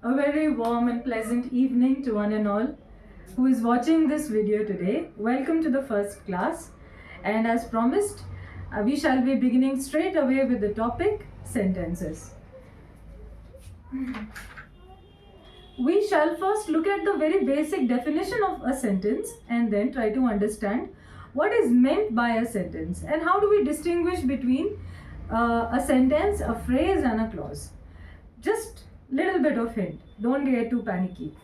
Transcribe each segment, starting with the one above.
A very warm and pleasant evening to one and all who is watching this video today. Welcome to the first class. And as promised, we shall be beginning straight away with the topic sentences. We shall first look at the very basic definition of a sentence and then try to understand what is meant by a sentence and how do we distinguish between a sentence, a phrase, and a clause. Just little bit of hint. Don't get too panicky.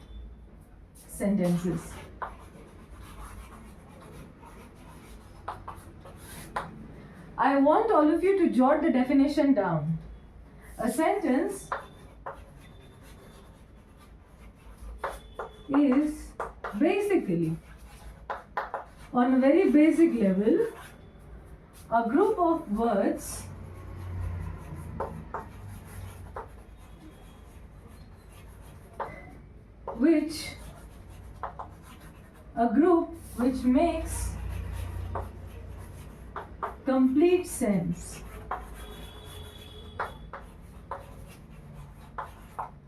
Sentences. I want all of you to jot the definition down. A sentence is basically, on a very basic level, a group of words which makes complete sense.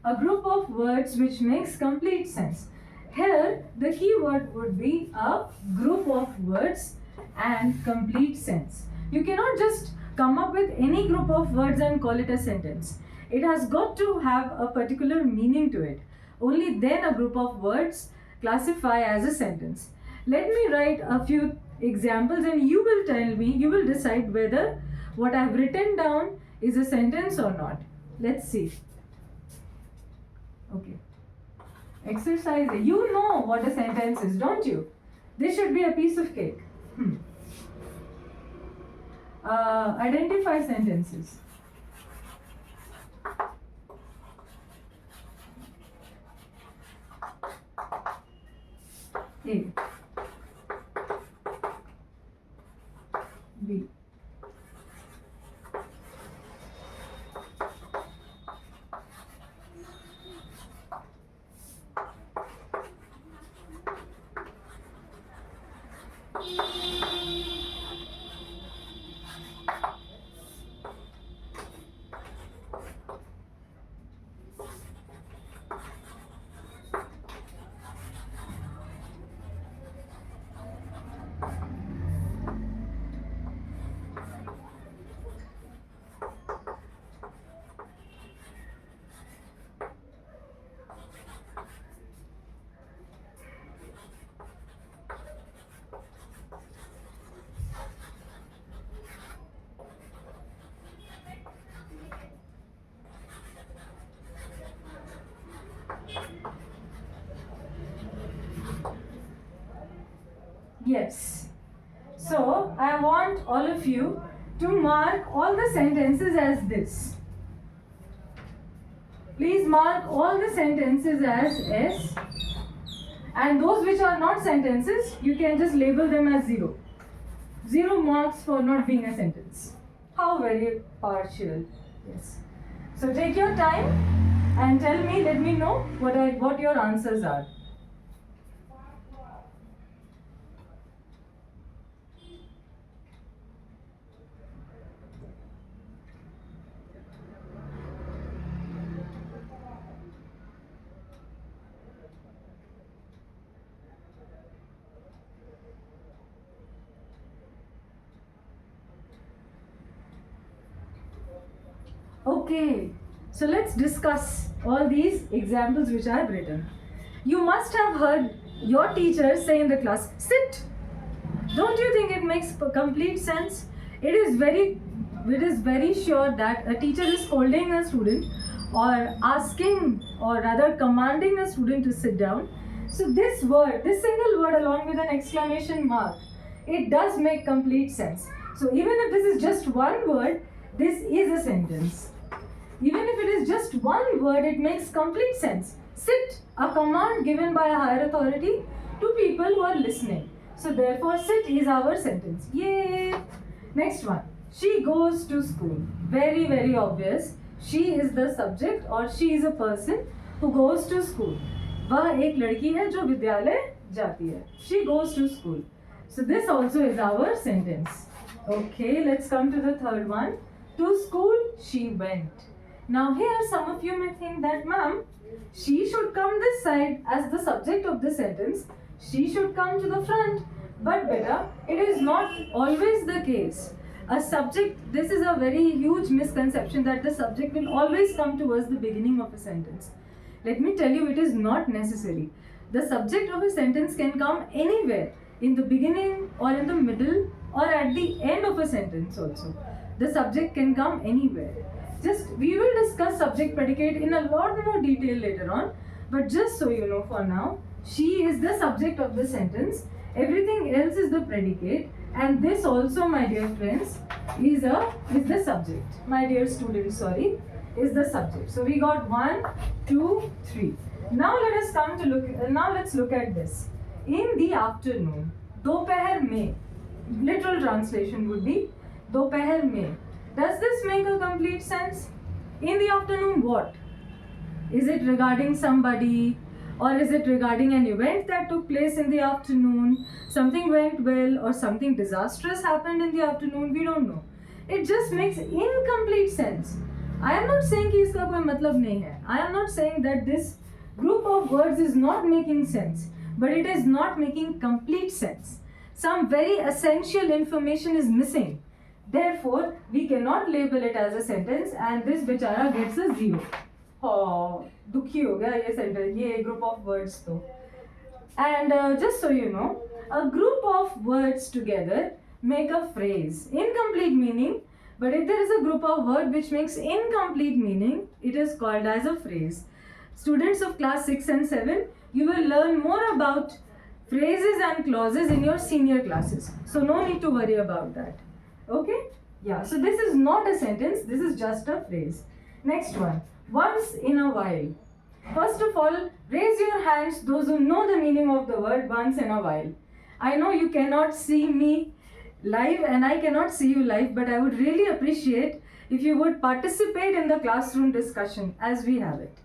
A group of words which makes complete sense. Here, the key word would be a group of words and complete sense. You cannot just come up with any group of words and call it a sentence. It has got to have a particular meaning to it. Only then a group of words classify as a sentence. Let me write a few examples and you will tell me, you will decide whether what I have written down is a sentence or not. Let's see. Okay. Exercise. You know what a sentence is, don't you? This should be a piece of cake. Identify sentences. A. B. Yes. So, I want all of you to mark all the sentences as this. Please mark all the sentences as S. And those which are not sentences, you can just label them as 0. 0 marks for not being a sentence. How very partial. Yes. So, take your time and tell me, let me know what your answers are. Okay, so let's discuss all these examples which I have written. You must have heard your teacher say in the class, sit. Don't you think it makes complete sense? It is very sure that a teacher is scolding a student or asking or rather commanding a student to sit down. So this single word along with an exclamation mark, it does make complete sense. So even if this is just one word, this is a sentence. Even if it is just one word, it makes complete sense. Sit, a command given by a higher authority to people who are listening. So therefore, sit is our sentence. Yay! Next one. She goes to school. Very, very obvious. She is the subject or she is a person who goes to school. वह एक लड़की है जो विद्यालय जाती है. She goes to school. So this also is our sentence. Okay, let's come to the third one. To school she went. Now here some of you may think that, ma'am, she should come this side as the subject of the sentence. She should come to the front. But beta, it is not always the case. A subject, this is a very huge misconception that the subject will always come towards the beginning of a sentence. Let me tell you, it is not necessary. The subject of a sentence can come anywhere, in the beginning or in the middle or at the end of a sentence also. The subject can come anywhere. We will discuss subject predicate in a lot more detail later on, but just so you know for now, she is the subject of the sentence, everything else is the predicate, and this also, my dear friends, is the subject. My dear students, sorry, is the subject. So we got 1, 2, 3. Now let's look at this. In the afternoon, दोपहर में, literal translation would be दोपहर में. Does this make a complete sense? In the afternoon, what? Is it regarding somebody, or is it regarding an event that took place in the afternoon? Something went well or something disastrous happened in the afternoon? We don't know. It just makes incomplete sense. I am not saying कि इसका कोई मतलब नहीं है. I am not saying that this group of words is not making sense, but it is not making complete sense. Some very essential information is missing. Therefore, we cannot label it as a sentence, and this बेचारा gets a 0. Oh, दुखी हो गया ये sentence, ये group of words तो. And just so you know, a group of words together make a phrase. Incomplete meaning, but if there is a group of words which makes incomplete meaning, it is called as a phrase. Students of class 6 and 7, you will learn more about phrases and clauses in your senior classes. So no need to worry about that. Okay? Yeah, so this is not a sentence, this is just a phrase. Next one, once in a while. First of all, raise your hands, those who know the meaning of the word once in a while. I know you cannot see me live and I cannot see you live, but I would really appreciate if you would participate in the classroom discussion as we have it.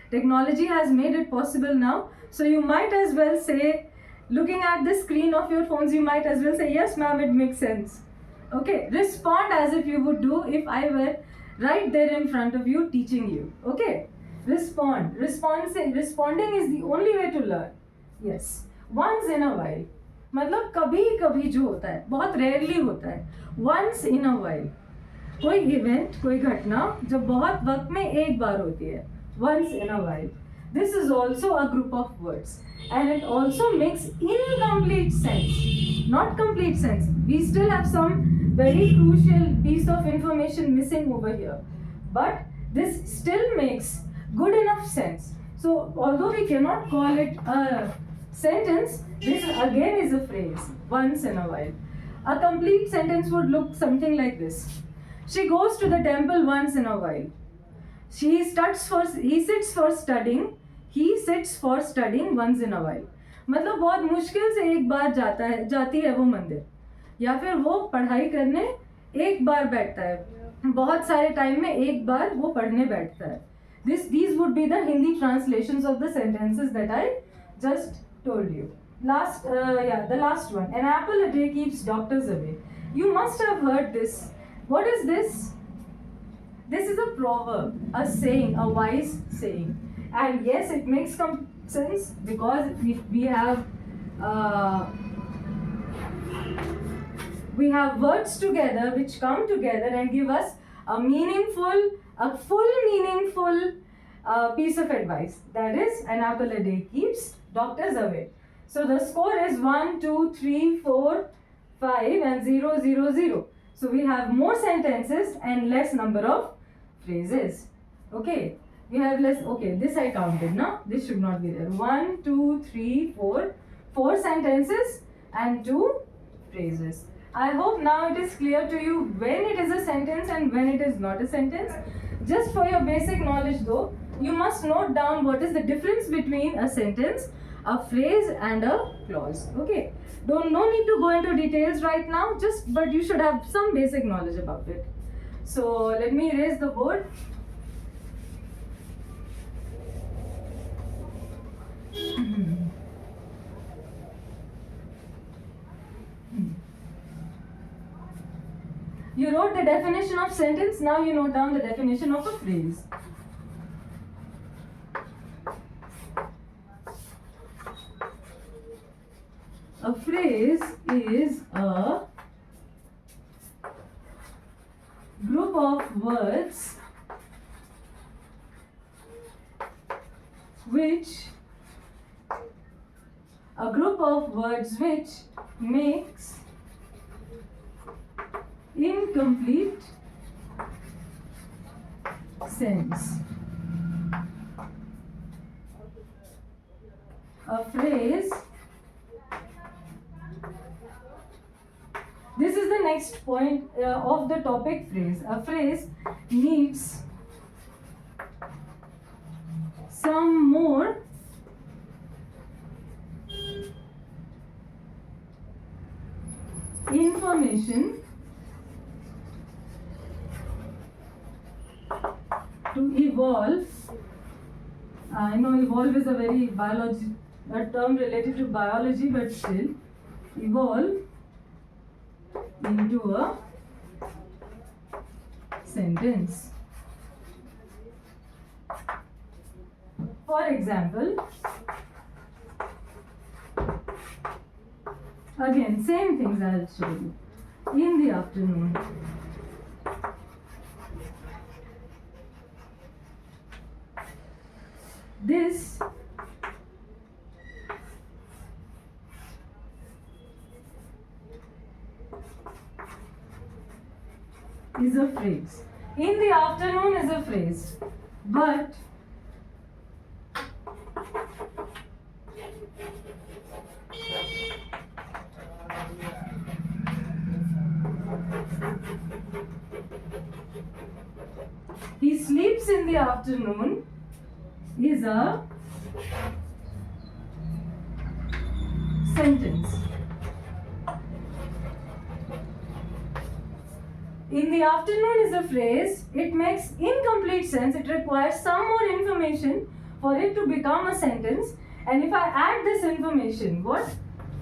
Technology has made it possible now, so you might as well say, looking at the screen of your phones, you might as well say, yes ma'am, it makes sense. Okay, respond as if you would do if I were right there in front of you teaching you. Okay, respond. Responding is the only way to learn. Yes, once in a while. मतलब कभी कभी जो होता है, बहुत rarely होता है. Once in a while. कोई इवेंट, कोई घटना जब बहुत वक्त में एक बार होती है. Once in a while. This is also a group of words, and it also makes incomplete sense, not complete sense. We still have some very crucial piece of information missing over here, but this still makes good enough sense. So although we cannot call it a sentence, this again is a phrase, once in a while. A complete sentence would look something like this. She goes to the temple once in a while. He sits for studying once in a while. मतलब बहुत मुश्किल से एक बार जाती है वो मंदिर, या फिर वो पढ़ाई करने एक बार बैठता है, बहुत सारे टाइम में एक बार वो पढ़ने बैठता है. These would be the Hindi translations of the sentences that I just told you. The last one. An apple a day keeps doctors away. You must have heard this. What is this? This is a proverb, a saying, a wise saying. And yes, it makes sense because we have words together which come together and give us a full meaningful piece of advice. That is, an apple a day keeps doctors away. So the score is 1, 2, 3, 4, 5 and 0, 0, 0. So we have more sentences and less number of phrases. Okay, we have less. Okay, this I counted. No, this should not be there. 1, 2, 3, 4. 4 sentences and 2 phrases. I hope now it is clear to you when it is a sentence and when it is not a sentence. Just for your basic knowledge though, you must note down what is the difference between a sentence, a phrase and a clause. Okay, no need to go into details right now, but you should have some basic knowledge about it. So let me erase the board. You wrote the definition of sentence, now you note down the definition of a phrase. A phrase is a group of words which makes incomplete sense. A phrase. This is the next point of the topic phrase. A phrase needs some more information to evolve. I know evolve is a very a term related to biology, but still, evolve into a sentence. For example, again, same things I'll show you. In the afternoon. This is a phrase. In the afternoon is a phrase, but he sleeps in the afternoon is a sentence. In the afternoon is a phrase, it makes incomplete sense, it requires some more information for it to become a sentence. And if I add this information, what?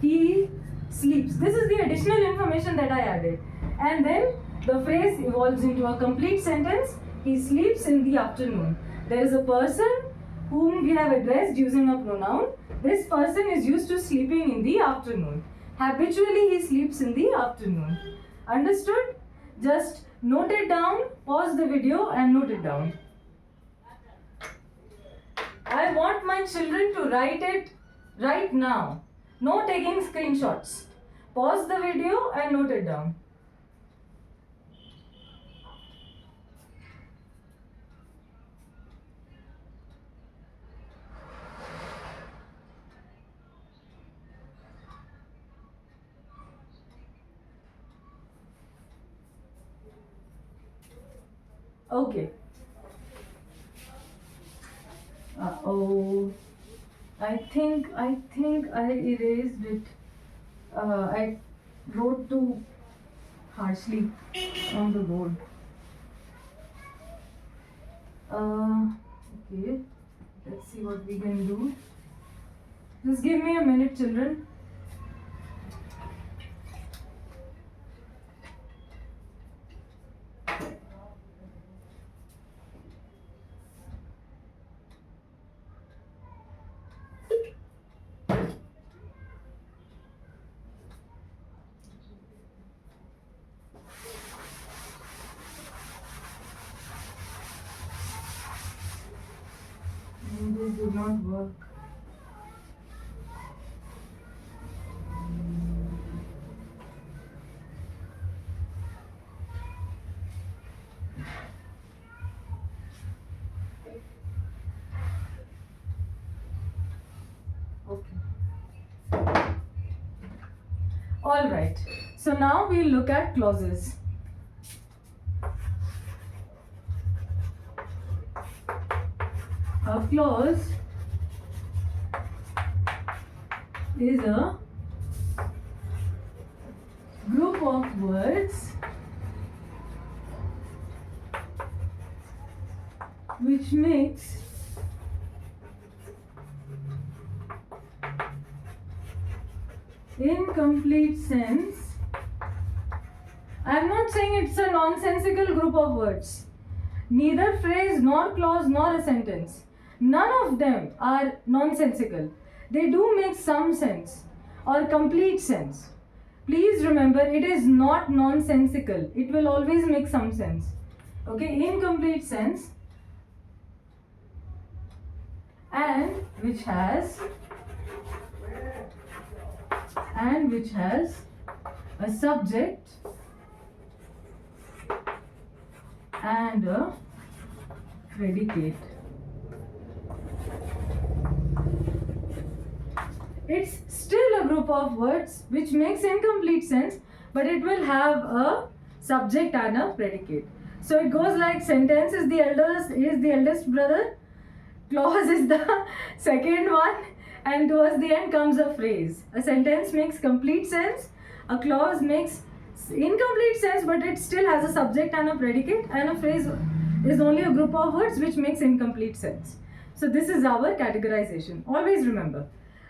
He sleeps. This is the additional information that I added. And then the phrase evolves into a complete sentence. He sleeps in the afternoon. There is a person whom we have addressed using a pronoun. This person is used to sleeping in the afternoon. Habitually, he sleeps in the afternoon. Understood? Just note it down, pause the video and note it down. I want my children to write it right now. No taking screenshots. Pause the video and note it down. Okay. Oh, I think I erased it. I wrote too harshly on the board. Okay. Let's see what we can do. Just give me a minute, children. This did not work. Okay. All right. So now we'll look at clauses. A clause is a group of words which makes incomplete sense. I am not saying it's a nonsensical group of words. Neither phrase nor clause nor a sentence. None of them are nonsensical. They do make some sense. or complete sense. Please remember, it is not nonsensical. It will always make some sense. Okay, incomplete sense, and which has a subject and a predicate. It's still a group of words which makes incomplete sense, but it will have a subject and a predicate. So it goes like, sentence is the eldest brother, clause is the second one, and towards the end comes a phrase. A sentence makes complete sense, a clause makes incomplete sense, but it still has a subject and a predicate, and a phrase is only a group of words which makes incomplete sense. So this is our categorization. Always remember,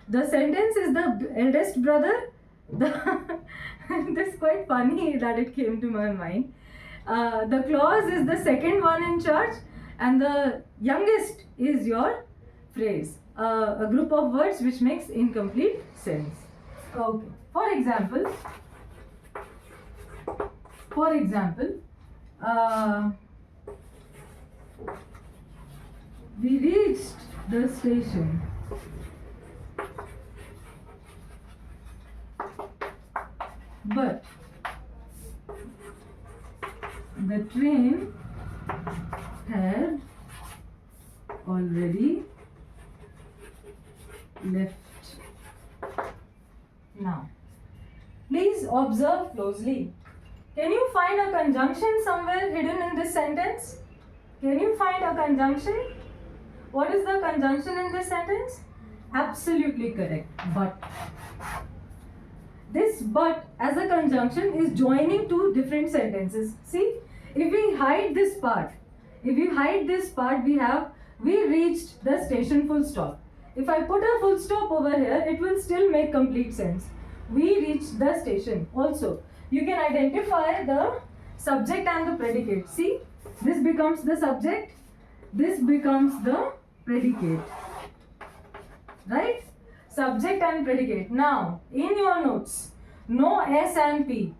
the sentence is the eldest brother. This is quite funny that it came to my mind. The clause is the second one in charge, and the youngest is your phrase, a group of words which makes incomplete sense. Okay. For example, we reached the station. But the train had already left. Now, please observe closely. Can you find a conjunction somewhere hidden in this sentence? Can you find a conjunction? What is the conjunction in this sentence? Absolutely correct. But. This but as a conjunction is joining two different sentences. See, if we hide this part, we reached the station full stop. If I put a full stop over here, it will still make complete sense. We reached the station. Also, you can identify the subject and the predicate. See, this becomes the subject, this becomes the predicate. Right? Subject and predicate. Now, in your notes, no S and P.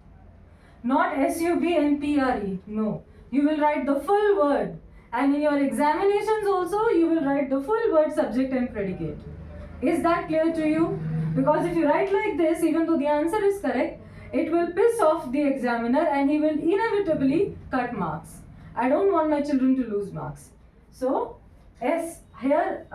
Not SUB and PRE. No. You will write the full word. And in your examinations also, you will write the full word subject and predicate. Is that clear to you? Because if you write like this, even though the answer is correct, it will piss off the examiner and he will inevitably cut marks. I don't want my children to lose marks. So, S. Here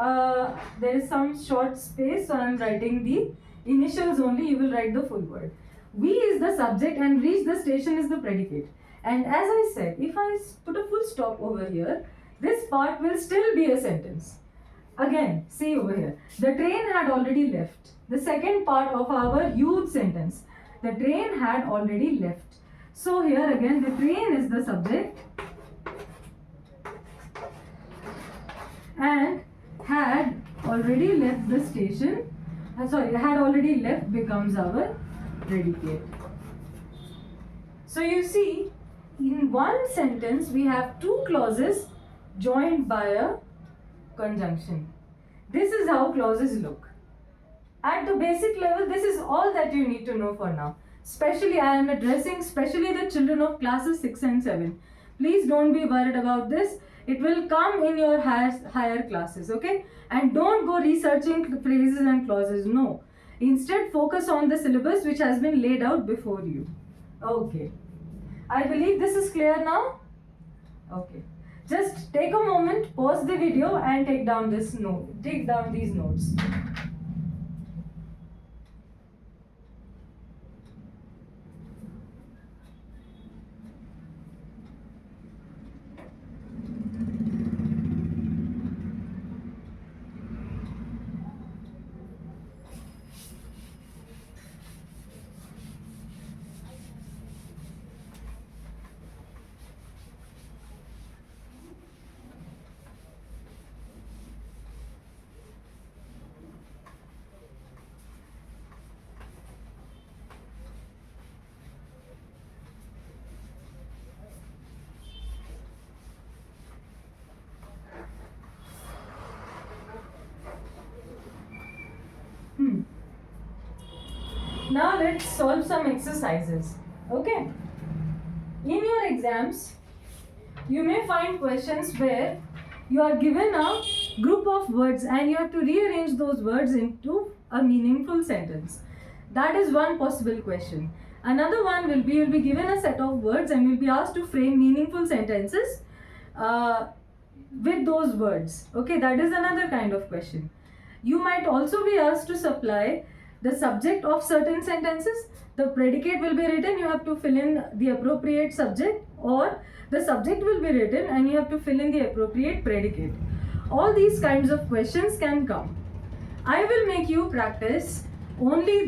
there is some short space, so I am writing the initials only. You will write the full word. We is the subject and reach the station is the predicate. And as I said, if I put a full stop over here, this part will still be a sentence. Again, see over here. The train had already left. The second part of our huge sentence. The train had already left. So here again, the train is the subject. And had already left the station, had already left becomes our predicate. So you see, in one sentence we have two clauses joined by a conjunction. This is how clauses look. At the basic level, this is all that you need to know for now. Especially I am addressing especially the children of classes 6 and 7. Please don't be worried about this. It will come in your higher classes, okay? And don't go researching phrases and clauses, no. Instead, focus on the syllabus which has been laid out before you. Okay. I believe this is clear now? Okay. Just take a moment, pause the video and take down these notes. Now let's solve some exercises. Okay. In your exams, you may find questions where you are given a group of words and you have to rearrange those words into a meaningful sentence. That is one possible question. Another one will be, you'll be given a set of words and you'll be asked to frame meaningful sentences with those words. Okay, that is another kind of question. You might also be asked to supply the subject of certain sentences. The predicate will be written, you have to fill in the appropriate subject, or the subject will be written and you have to fill in the appropriate predicate. All these kinds of questions can come. I will make you practice only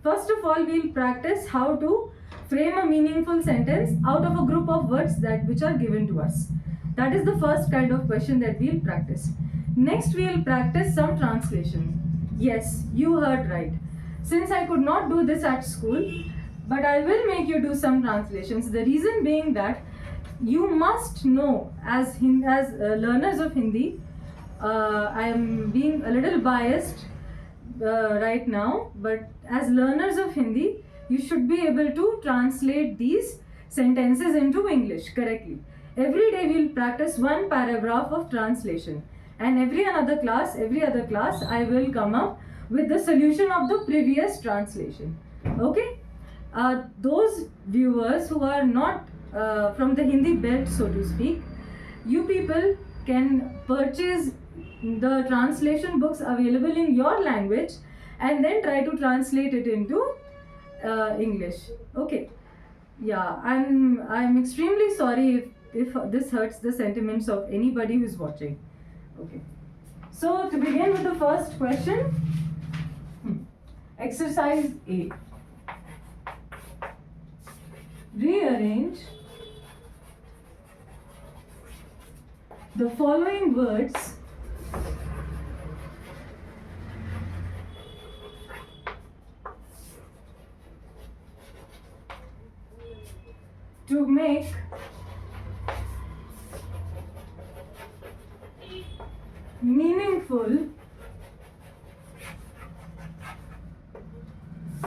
first of all we'll practice how to frame a meaningful sentence out of a group of words which are given to us. That is the first kind of question that we'll practice. Next we'll practice some translation. Yes, you heard right. Since I could not do this at school, but I will make you do some translations. The reason being that you must know, as learners of Hindi, I am being a little biased right now, but as learners of Hindi, you should be able to translate these sentences into English correctly. Every day we will practice one paragraph of translation, and every other class I will come up with the solution of the previous translation. Okay? Those viewers who are not from the Hindi belt, so to speak, you people can purchase the translation books available in your language and then try to translate it into English. Okay. Yeah, I'm extremely sorry if this hurts the sentiments of anybody who is watching. Okay. So to begin with the first question, exercise A. Rearrange the following words to make meaningful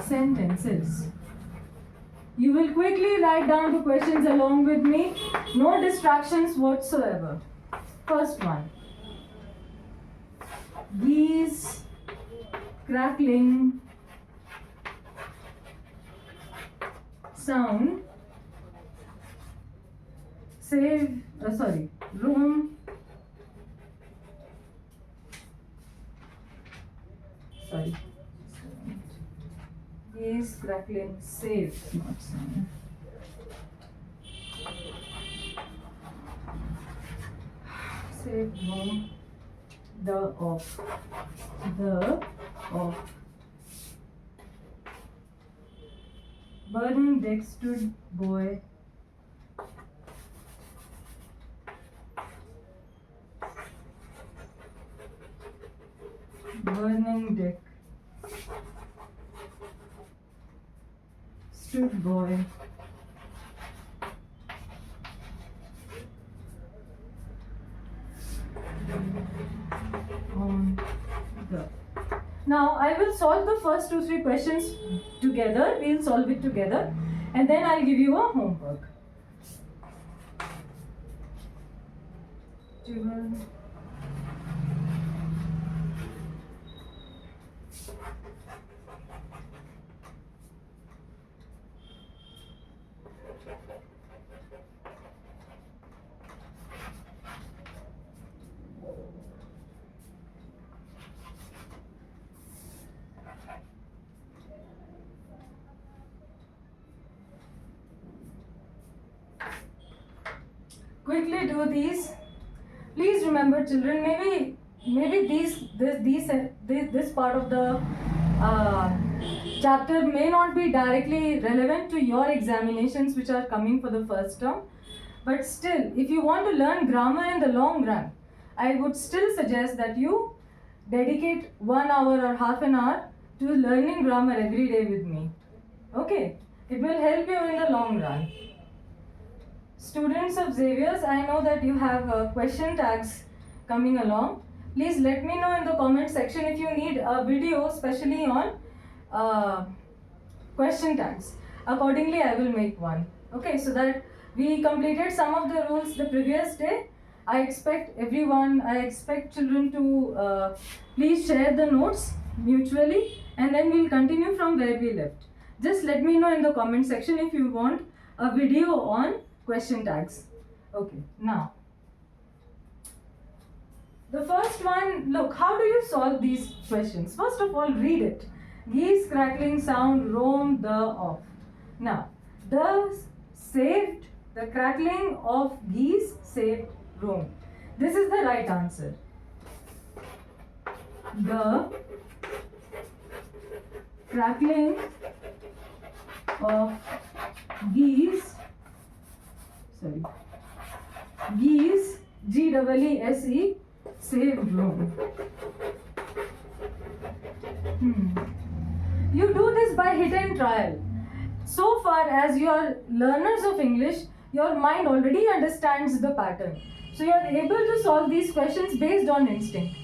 sentences. You will quickly write down the questions along with me. No distractions whatsoever. First one. These crackling sound room these crackling save, not sound. Save room the off burning deck stood boy burning deck stood boy on the. Now I will solve the first 2-3 questions together. We'll solve it together and then I'll give you a homework. Quickly do these. Please remember, children, maybe this part of the chapter may not be directly relevant to your examinations which are coming for the first term, but still, if you want to learn grammar in the long run, I would still suggest that you dedicate 1 hour or half an hour to learning grammar every day with me. Okay, it will help you in the long run. Students of Xavier's, I know that you have question tags coming along. Please let me know in the comment section if you need a video especially on question tags. Accordingly, I will make one. Okay, so that we completed some of the rules the previous day. I expect children to please share the notes mutually, and then we'll continue from where we left. Just let me know in the comment section if you want a video on question tags. Okay, now the first one, look, how do you solve these questions? First of all, read it. Geese crackling sound roam the off. Now, the crackling of geese saved Rome. This is the right answer. The crackling of geese, Geese, saved Rome. You do this by hit and trial. So far as you are learners of English, your mind already understands the pattern. So you are able to solve these questions based on instinct.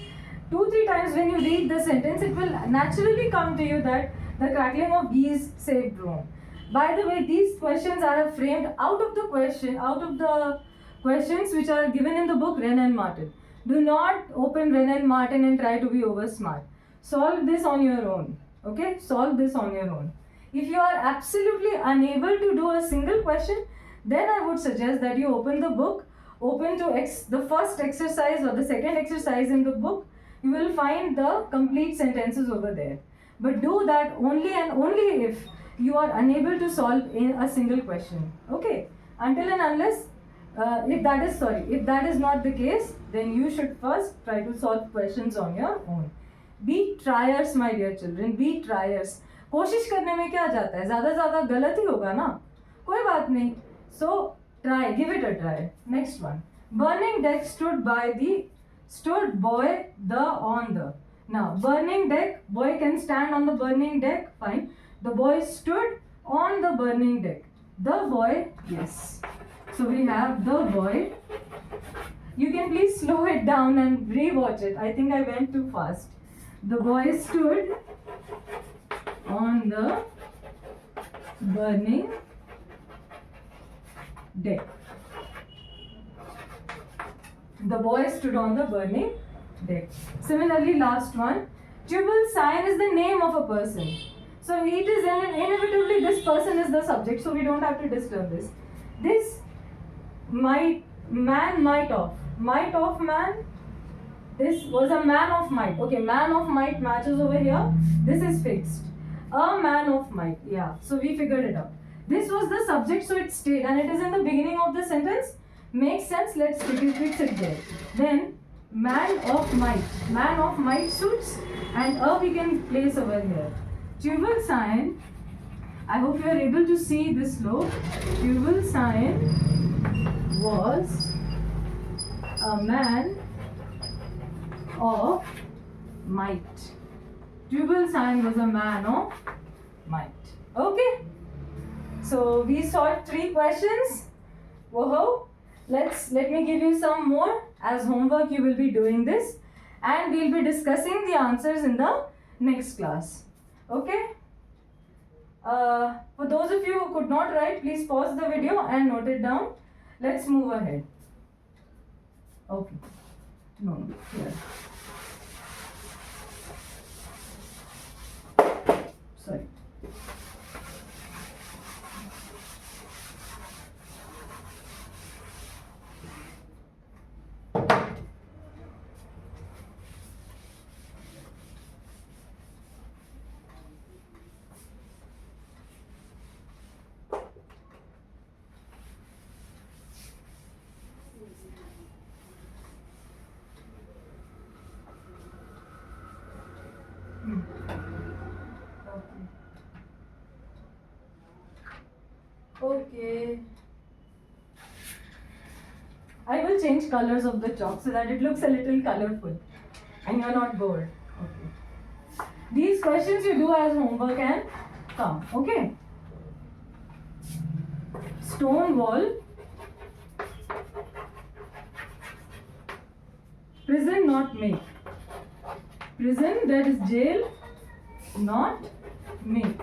2-3 times when you read the sentence, it will naturally come to you that the crackling of geese saved Rome. By the way, these questions are framed out of the questions which are given in the book Wren and Martin. Do not open Wren and Martin and try to be over smart. Solve this on your own. Okay? Solve this on your own. If you are absolutely unable to do a single question, then I would suggest that you open the book, open to the first exercise or the second exercise in the book. You will find the complete sentences over there. But do that only and only if you are unable to solve in a single question. Okay? Until and unless, if that is not the case, then you should first try to solve questions on your own. Be triers, my dear children. Be triers. कोशिश करने में क्या जाता है, ज़्यादा गलत ही होगा ना, कोई बात नहीं. So try, give it a try. Next one. Burning deck stood boy on the. Now burning deck, boy can stand on the burning deck, fine. The boy stood on the burning deck. The boy, yes. So we have the boy. You can please slow it down and re-watch it. I think I went too fast. The boy stood on the burning deck. The boy stood on the burning deck. Similarly, last one. Tubal Cain is the name of a person. So it is inevitably this person is the subject, so we don't have to disturb this. This might of man. This was a man of might. Okay, man of might matches over here. This is fixed. A man of might. Yeah, so we figured it out. This was the subject, so it stayed, and it is in the beginning of the sentence. Makes sense. Let's fix it there. Then man of might. Man of might suits, and we can place over here. Tubal Cain. I hope you are able to see this slope. Tubal Cain was a man of might. Tubal Cain was a man of might. Okay. So we solved 3 questions. Whoa. Let me give you some more. As homework, you will be doing this, and we'll be discussing the answers in the next class. Okay. For those of you who could not write, please pause the video and note it down. Let's move ahead. Okay. No, here. Sorry. Okay. I will change colors of the chalk so that it looks a little colorful and you're not bored. Okay. These questions you do as homework and come. Okay. Stone wall. Prison not make. Prison, that is jail, not make.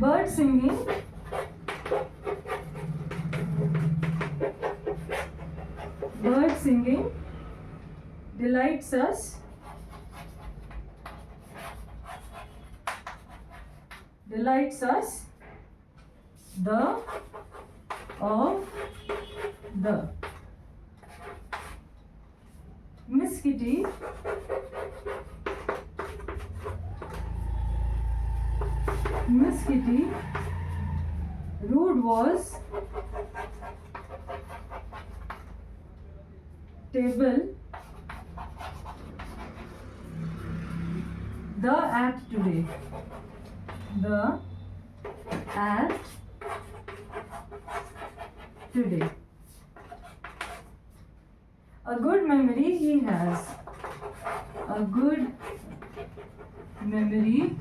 Bird singing. Bird singing delights us. Delights us. The of the. Miss Kitty rude was table the at today. The at today. A good memory he has. A good memory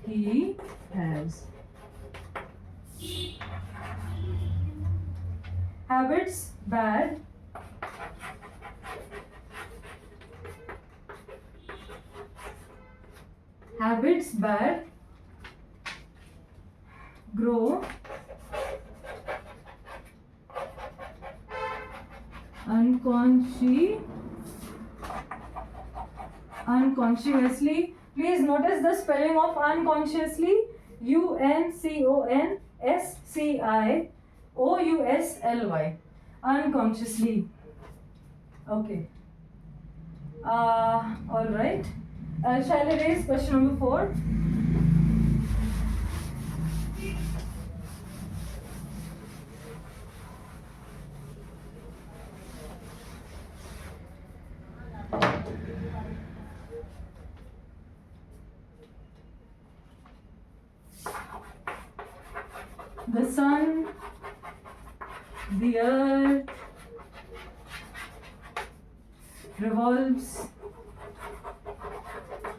he has. Habits bad. Habits bad grow unconsciously. Please notice the spelling of unconsciously. unconsciously. Unconsciously. Okay. All right. Shall I raise question number 4? The sun, the earth revolves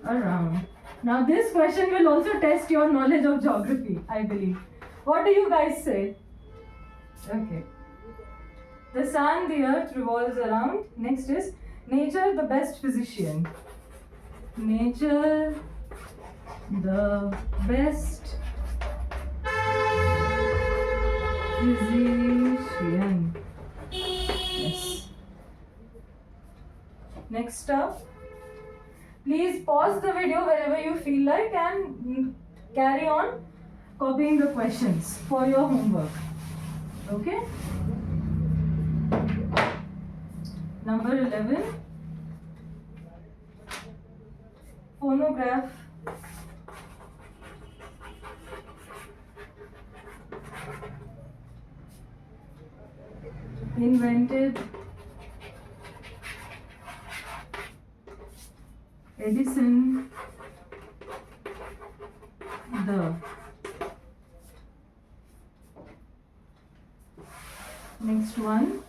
around. Now this question will also test your knowledge of geography, I believe. What do you guys say? Okay. The sun, the earth revolves around. Next is nature, the best physician. Nature, the best physician. Yes. Next up, please pause the video wherever you feel like and carry on copying the questions for your homework. Okay? Number 11. Phonograph. Invented Edison the. Next one.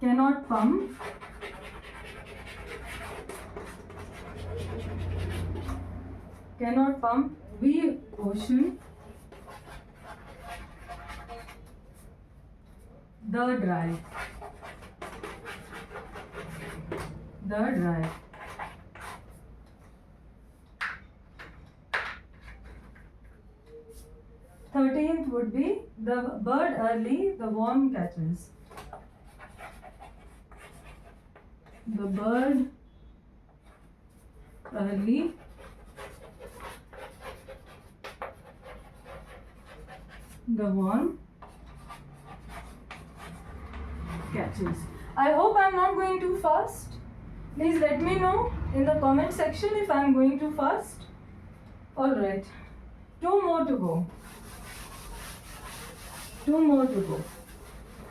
Cannot pump. Cannot pump. We ocean. The dry. The dry. Thirteenth would be the bird early, the worm catches. The bird early, the worm catches. I hope I'm not going too fast. Please let me know in the comment section if I'm going too fast. Alright, 2 more to go. 2 more to go.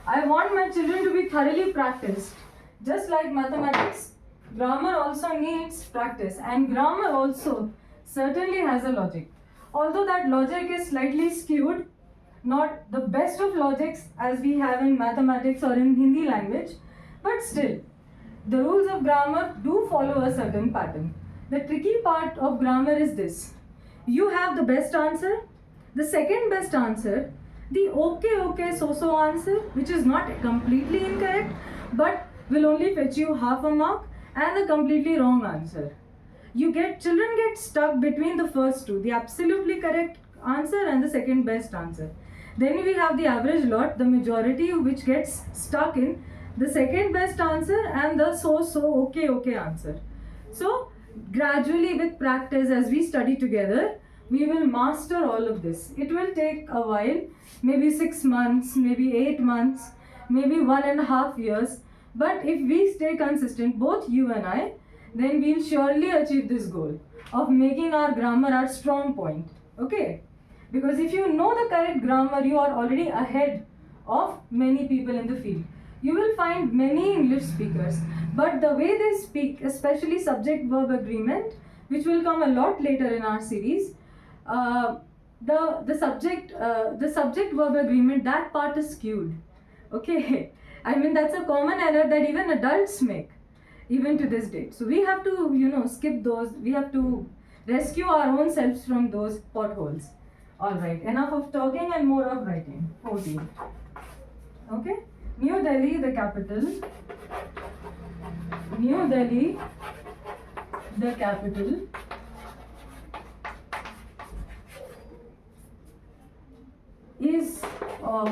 I want my children to be thoroughly practiced. Just like mathematics, grammar also needs practice, and grammar also certainly has a logic. Although that logic is slightly skewed, not the best of logics as we have in mathematics or in Hindi language, but still, the rules of grammar do follow a certain pattern. The tricky part of grammar is this. You have the best answer, the second best answer, the okay, so answer, which is not completely incorrect, but will only fetch you half a mark, and the completely wrong answer. Children get stuck between the first two, the absolutely correct answer and the second best answer. Then we have the average lot, the majority, which gets stuck in the second best answer and the so okay answer. So gradually, with practice, as we study together, we will master all of this. It will take a while, maybe 6 months, maybe 8 months, maybe 1.5 years. But if we stay consistent, both you and I, then we'll surely achieve this goal of making our grammar our strong point. Okay? Because if you know the correct grammar, you are already ahead of many people in the field. You will find many English speakers, but the way they speak, especially subject-verb agreement, which will come a lot later in our series, the subject-verb agreement, that part is skewed. Okay, I mean that's a common error that even adults make, even to this date. So we have to, skip those. We have to rescue our own selves from those potholes. All right, enough of talking and more of writing. 14. Okay. New Delhi, the capital. New Delhi, the capital. Is of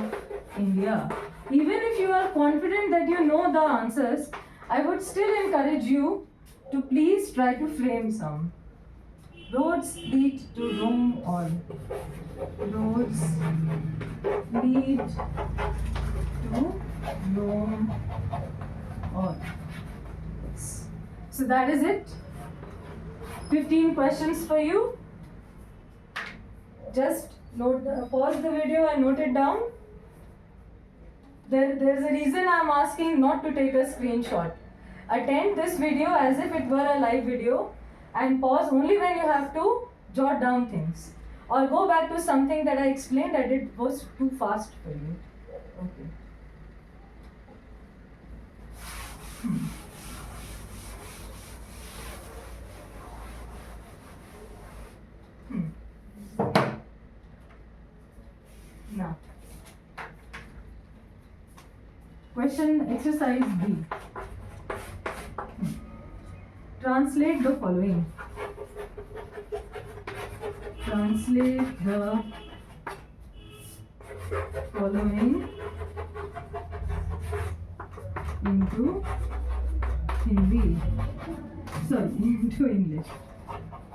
India. Even if you are confident that you know the answers, I would still encourage you to please try to frame some. Roads lead to Rome on. Roads lead to Rome on. So that is it. 15 questions for you. Just pause the video and note it down. There's a reason I'm asking not to take a screenshot. Attend this video as if it were a live video and pause only when you have to jot down things. Or go back to something that I explained that it was too fast for you. Okay. Now, question exercise B. Translate the following. Translate the following into Hindi. Sorry, into English.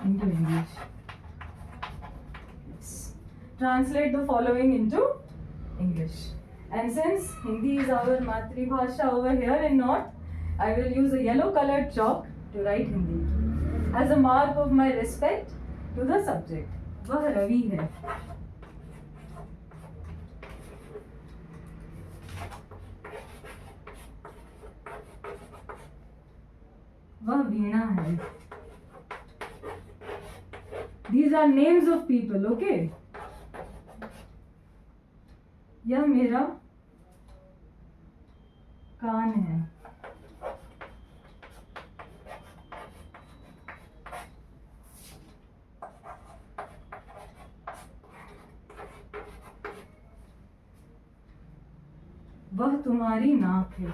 Into English. Yes. Translate the following into English. And since Hindi is our Matri Bhasha over here in North, I will use a yellow colored chalk to write Hindi as a mark of my respect to the subject. वह रवि है. वह वीणा है. These are names of people, okay? यह मेरा कान है. वह तुम्हारी नाक है.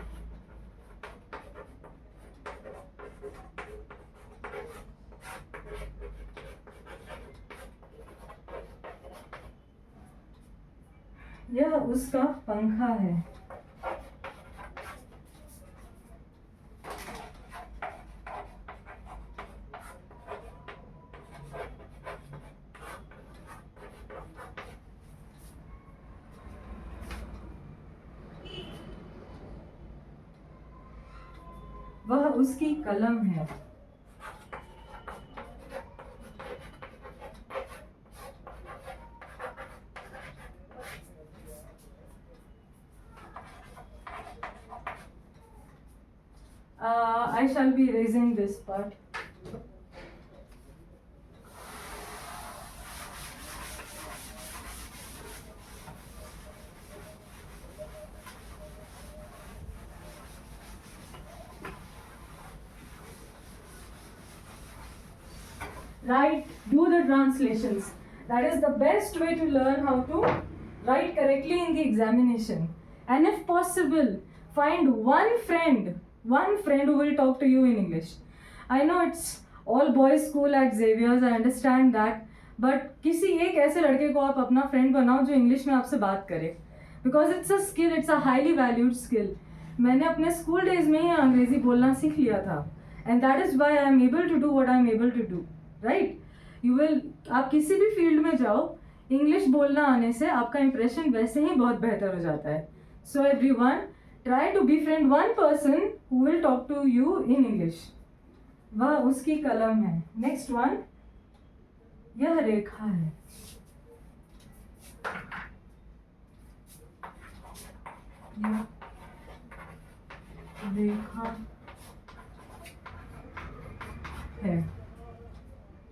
यह उसका पंखा है. वह उसकी कलम है. I shall be erasing this part. write, do the translations. That is the best way to learn how to write correctly in the examination. And if possible, find one friend who will talk to you in English. I know it's all boys school at Xavier's, I understand that, but किसी एक ऐसे लड़के को आप अपना friend बनाओ जो English में आपसे बात करे, because it's a skill, it's a highly valued skill. मैंने अपने स्कूल डेज में ही अंग्रेजी बोलना सीख लिया था, and that is why I am able to do what I am able to do, right. You will, आप किसी भी फील्ड में जाओ, इंग्लिश बोलना आने से आपका इंप्रेशन वैसे ही बहुत बेहतर हो जाता है. So everyone, try to befriend one person who will talk to you in English. वह उसकी कलम है. नेक्स्ट वन, यह रेखा है. यह रेखा है.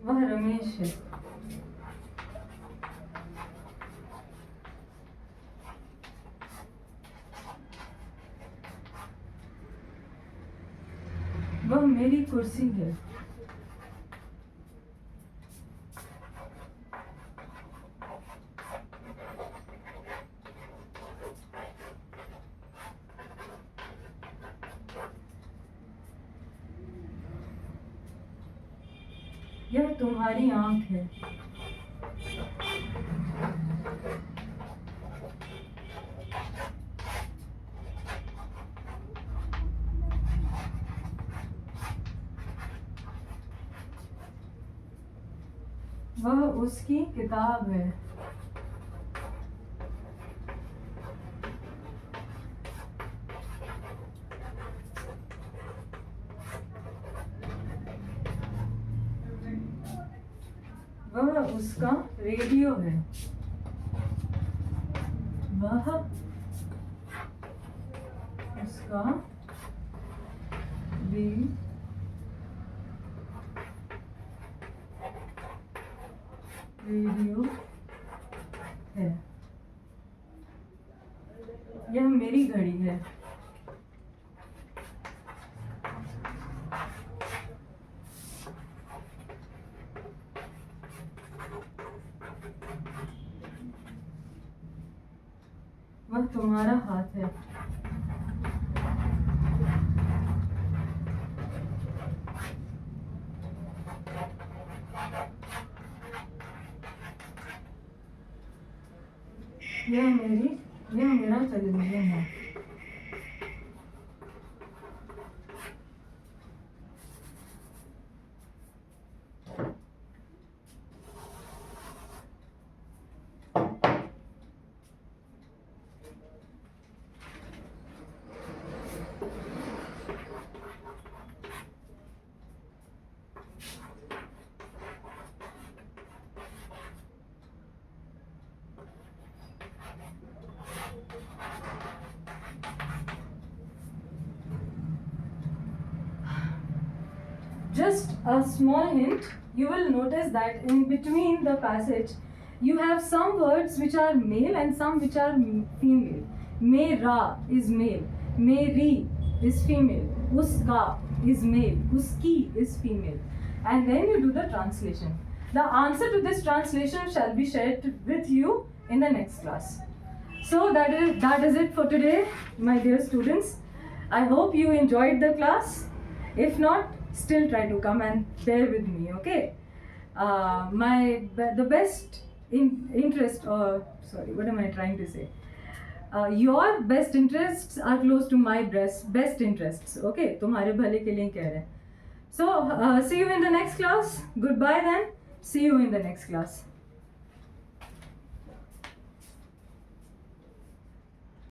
वह रमेश है. वह मेरी कुर्सी है. यह तुम्हारी आंख है. वह उसकी किताब है. वह उसका रेडियो है. वह उसका रेडियो है. यह मेरी घड़ी है. वह तुम्हारा हाथ है. यह मेरा टेलीविजन है. Just a small hint, you will notice that in between the passage, you have some words which are male and some which are female. Mera is male, meri is female, uska is male, uski is female. And then you do the translation. The answer to this translation shall be shared with you in the next class. So that is it for today, my dear students. I hope you enjoyed the class. If not, still try to come and bear with me, okay? The best interest, or sorry, what am I trying to say? Your best interests are close to my best interests, okay? तुम्हारे भले के लिए कह रहे हैं. So see you in the next class. Goodbye then. See you in the next class.